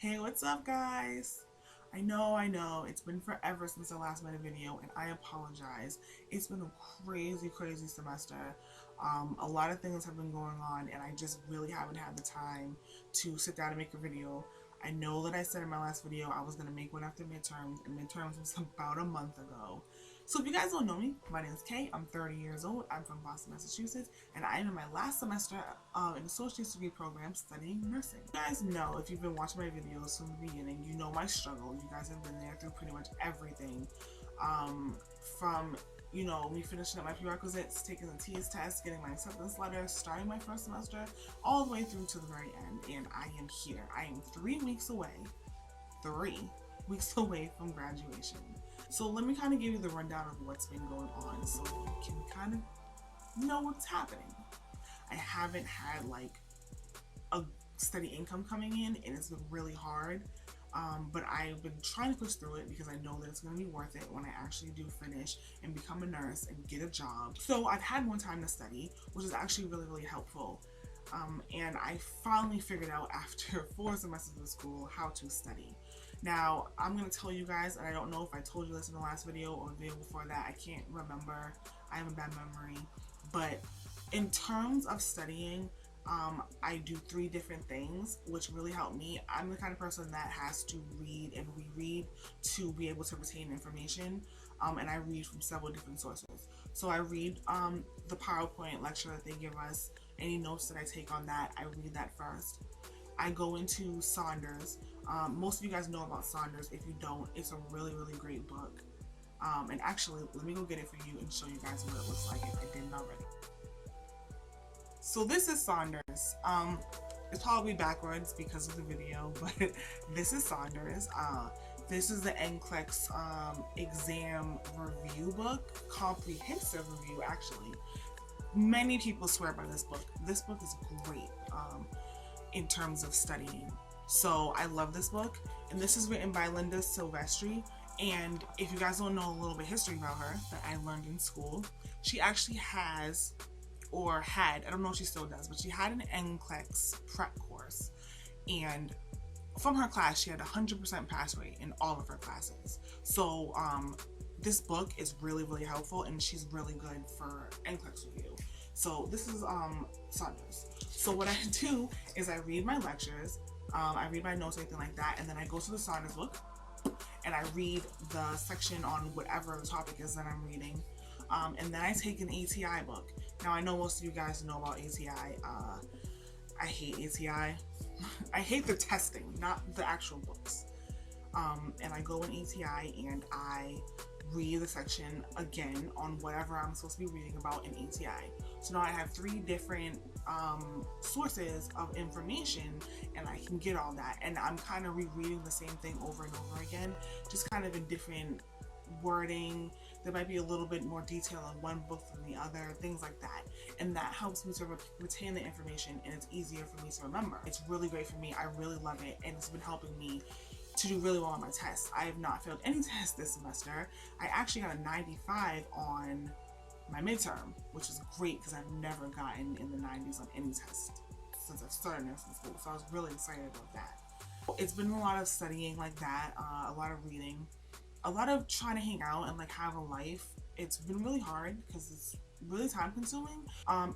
Hey, what's up, guys? I know, it's been forever since I last made a video, and I apologize. It's been a crazy semester. A lot of things have been going on, and I just really haven't had the time to sit down and make a video. I know that I said in my last video I was going to make one after midterms, and midterms was about a month ago. So if you guys don't know me, my name is Kay. I'm 30 years old. I'm from Boston, Massachusetts, and I am in my last semester of an associate's degree program studying nursing. You guys know, if you've been watching my videos from the beginning, you know my struggle. You guys have been there through pretty much everything. From me finishing up my prerequisites, taking the TS test, getting my acceptance letter, starting my first semester, all the way through to the very end. And I am here. I am 3 weeks away. 3 weeks away from graduation. So let me kind of give you the rundown of what's been going on so you can kind of know what's happening. I haven't had like a steady income coming in, and it's been really hard. But I've been trying to push through it because I know that it's going to be worth it when I actually do finish and become a nurse and get a job. So I've had more time to study, which is actually really helpful. And I finally figured out after 4 semesters of school how to study. Now, I'm going to tell you guys, and I don't know if I told you this in the last video or the video before that, I can't remember, I have a bad memory, but in terms of studying, I do 3 different things, which really help me. I'm the kind of person that has to read and reread to be able to retain information, and I read from several different sources. So I read the PowerPoint lecture that they give us, any notes that I take on that, I read that first. I go into Saunders. Most of you guys know about Saunders. If you don't, it's a really great book. And actually, let me go get it for you and show you guys what it looks like if I didn't already. So this is Saunders. It's probably backwards because of the video, but this is Saunders. This is the NCLEX exam review book, comprehensive review actually. Many people swear by this book. This book is great in terms of studying. So I love this book, and this is written by Linda Silvestri. And if you guys don't know a little bit history about her that I learned in school, she actually has, or had, I don't know if she still does, but she had an NCLEX prep course, and from her class she had 100% pass rate in all of her classes. So this book is really helpful, and she's really good for NCLEX review. So this is Saunders. So what I do is I read my lectures, I read my notes, anything like that, and then I go to the Saunders book and I read the section on whatever the topic is that I'm reading, and then I take an ATI book. Now I know most of you guys know about ATI. I hate ATI. I hate the testing, not the actual books. And I go in ATI and I read the section again on whatever I'm supposed to be reading about in ATI. So now I have 3 different sources of information, and I can get all that. And I'm kind of rereading the same thing over and over again, just kind of in different wording. There might be a little bit more detail in one book than the other, things like that. And that helps me to retain the information, and it's easier for me to remember. It's really great for me. I really love it, and it's been helping me to do really well on my tests. I have not failed any tests this semester. I actually got a 95 on my midterm, which is great because I've never gotten in the 90s on any test since I've started nursing school. So I was really excited about that. It's been a lot of studying like that, a lot of reading, a lot of trying to hang out and like have a life. It's been really hard because it's really time consuming.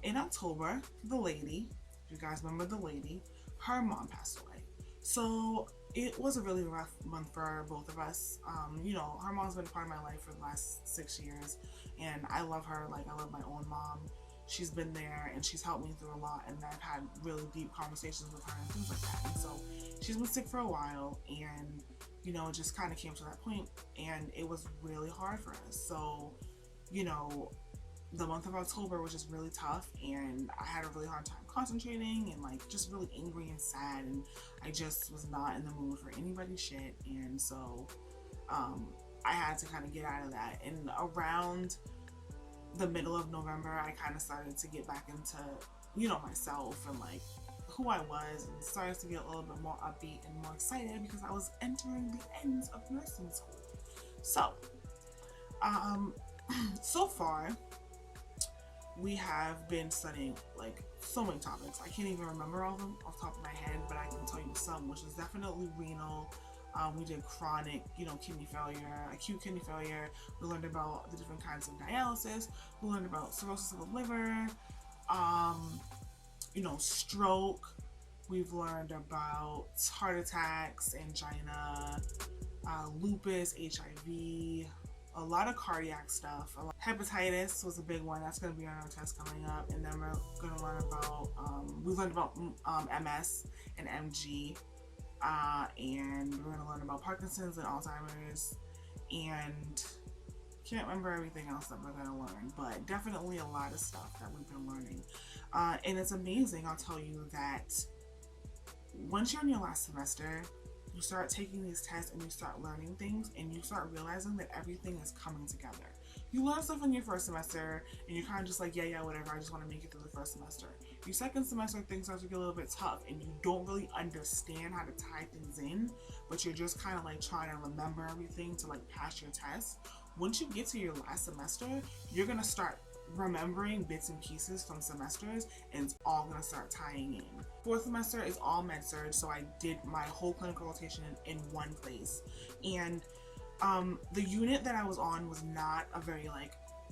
In October, the lady, if you guys remember the lady, her mom passed away. So it was a really rough month for both of us. Her mom's been part of my life for the last 6 years, and I love her like I love my own mom. She's been there and she's helped me through a lot, and I've had really deep conversations with her and things like that. And so she's been sick for a while, and it just kind of came to that point, and it was really hard for us. So the month of October was just really tough, and I had a really hard time concentrating and like just really angry and sad, and I just was not in the mood for anybody's shit. And so I had to kind of get out of that. And around the middle of November, I kind of started to get back into myself and like who I was, and started to get a little bit more upbeat and more excited because I was entering the ends of nursing school. So so far we have been studying like so many topics. I can't even remember all of them off the top of my head, but I can tell you some, which is definitely renal. We did chronic, kidney failure, acute kidney failure. We learned about the different kinds of dialysis. We learned about cirrhosis of the liver, stroke. We've learned about heart attacks, angina, lupus, HIV, a lot of cardiac stuff. Hepatitis was a big one. That's going to be on our test coming up. And then we're going to learn about, we learned about MS and MG. And we're going to learn about Parkinson's and Alzheimer's. And can't remember everything else that we're going to learn, but definitely a lot of stuff that we've been learning. And it's amazing, I'll tell you, that once you're in your last semester, you start taking these tests and you start learning things and you start realizing that everything is coming together. You learn stuff in your first semester and you're kind of just like, yeah, whatever, I just want to make it through the first semester. Your second semester, things start to get a little bit tough and you don't really understand how to tie things in, but you're just kind of like trying to remember everything to like pass your test. Once you get to your last semester, you're going to start remembering bits and pieces from semesters, and it's all going to start tying in. Fourth semester is all med-surg, so I did my whole clinical rotation in one place. And the unit that I was on was not a very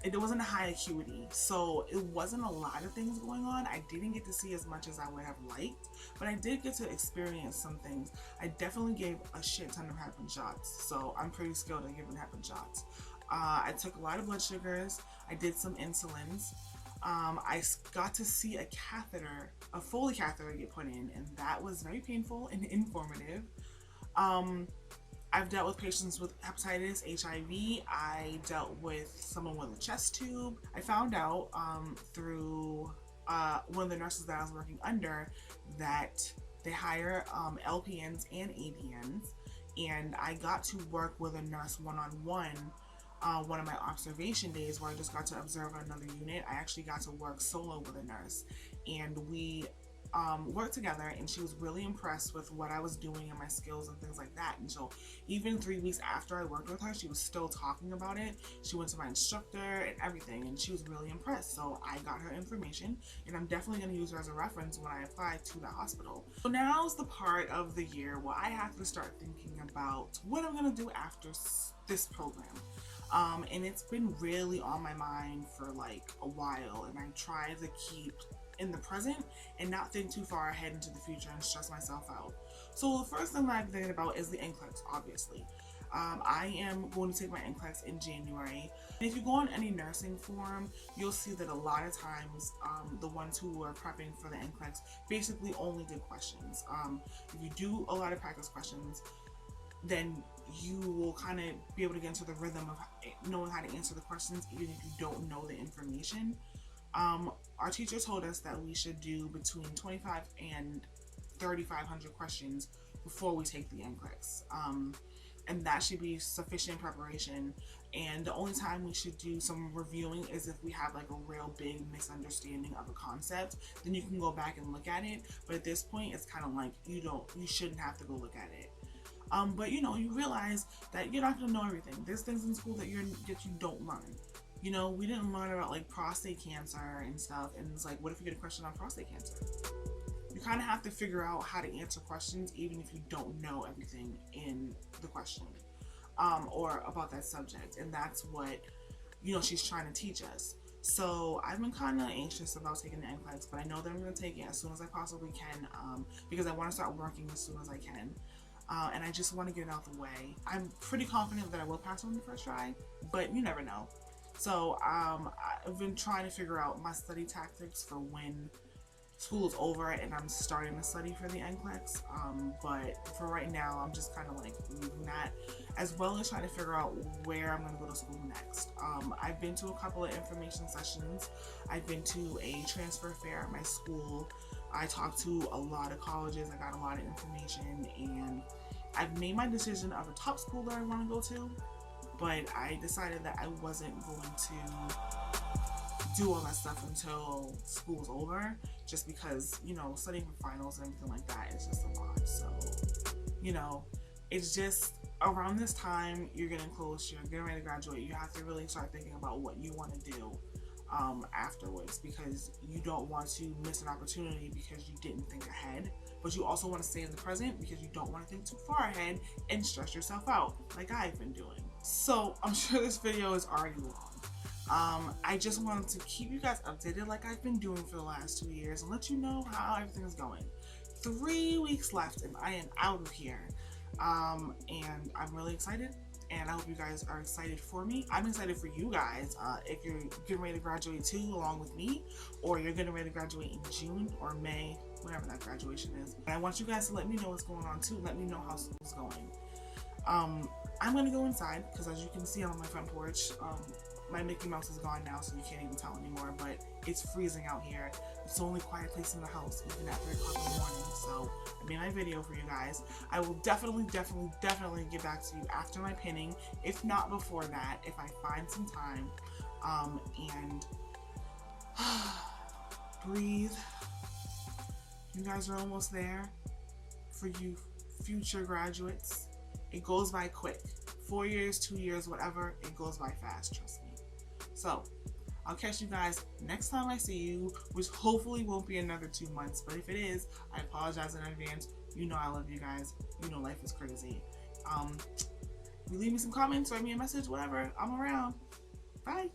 it wasn't a high acuity, so it wasn't a lot of things going on. I didn't get to see as much as I would have liked, but I did get to experience some things. I definitely gave a shit ton of heparin shots, so I'm pretty skilled at giving heparin shots. I took a lot of blood sugars. I did some insulins. I got to see a catheter, a Foley catheter get put in, and that was very painful and informative. I've dealt with patients with hepatitis, HIV. I dealt with someone with a chest tube. I found out through one of the nurses that I was working under that they hire LPNs and ADNs, and I got to work with a nurse one-on-one one of my observation days where I just got to observe another unit. I actually got to work solo with a nurse, and we worked together, and she was really impressed with what I was doing and my skills and things like that. And so even 3 weeks after I worked with her, she was still talking about it. She went to my instructor and everything, and she was really impressed. So I got her information, and I'm definitely going to use her as a reference when I apply to that hospital. So now's the part of the year where I have to start thinking about what I'm going to do after this program. And it's been really on my mind for like a while, and I try to keep in the present and not think too far ahead into the future and stress myself out. So the first thing that I'm thinking about is the NCLEX, obviously. I am going to take my NCLEX in January. And if you go on any nursing forum, you'll see that a lot of times the ones who are prepping for the NCLEX basically only did questions. If you do a lot of practice questions, then you will kind of be able to get into the rhythm of knowing how to answer the questions even if you don't know the information. Our teacher told us that we should do between 25 and 3,500 questions before we take the NCLEX. And that should be sufficient preparation. And the only time we should do some reviewing is if we have like a real big misunderstanding of a concept, then you can go back and look at it. But at this point, it's kind of like you shouldn't have to go look at it. But you realize that you're not going to know everything. There's things in school that you don't learn. We didn't learn about like prostate cancer and stuff, and it's like, what if you get a question on prostate cancer? You kind of have to figure out how to answer questions even if you don't know everything in the question or about that subject, and that's what she's trying to teach us. So I've been kind of anxious about taking the NCLEX, but I know that I'm going to take it as soon as I possibly can because I want to start working as soon as I can. And I just want to get it out the way. I'm pretty confident that I will pass on the first try, but you never know. So I've been trying to figure out my study tactics for when school is over and I'm starting to study for the NCLEX. But for right now, I'm just kind of like leaving that, as well as trying to figure out where I'm going to go to school next. I've been to a couple of information sessions. I've been to a transfer fair at my school. I talked to a lot of colleges. I got a lot of information, and I've made my decision of a top school that I want to go to, but I decided that I wasn't going to do all that stuff until school's over, just because, studying for finals and everything like that is just a lot. So, it's just around this time, you're getting close, you're getting ready to graduate, you have to really start thinking about what you want to do. afterwards, because you don't want to miss an opportunity because you didn't think ahead, but you also want to stay in the present because you don't want to think too far ahead and stress yourself out like I've been doing. So I'm sure this video is already long. I just wanted to keep you guys updated like I've been doing for the last 2 years and let you know how everything is going. 3 weeks left and I am out of here. And I'm really excited, and I hope you guys are excited for me. I'm excited for you guys. If you're getting ready to graduate too along with me, or you're getting ready to graduate in June or May, whenever that graduation is. And I want you guys to let me know what's going on too. Let me know how school's going. I'm gonna go inside because, as you can see on my front porch, my Mickey Mouse is gone now, so you can't even tell anymore, but it's freezing out here. It's the only quiet place in the house, even at 3 o'clock in the morning. So I made my video for you guys. I will definitely get back to you after my pinning, if not before that, if I find some time. And breathe. You guys are almost there. For you future graduates, it goes by quick. 4 years, 2 years, whatever, it goes by fast, trust me. So I'll catch you guys next time I see you, which hopefully won't be another 2 months, but if it is, I apologize in advance. You know I love you guys. You know life is crazy. You leave me some comments, write me a message, whatever. I'm around. Bye.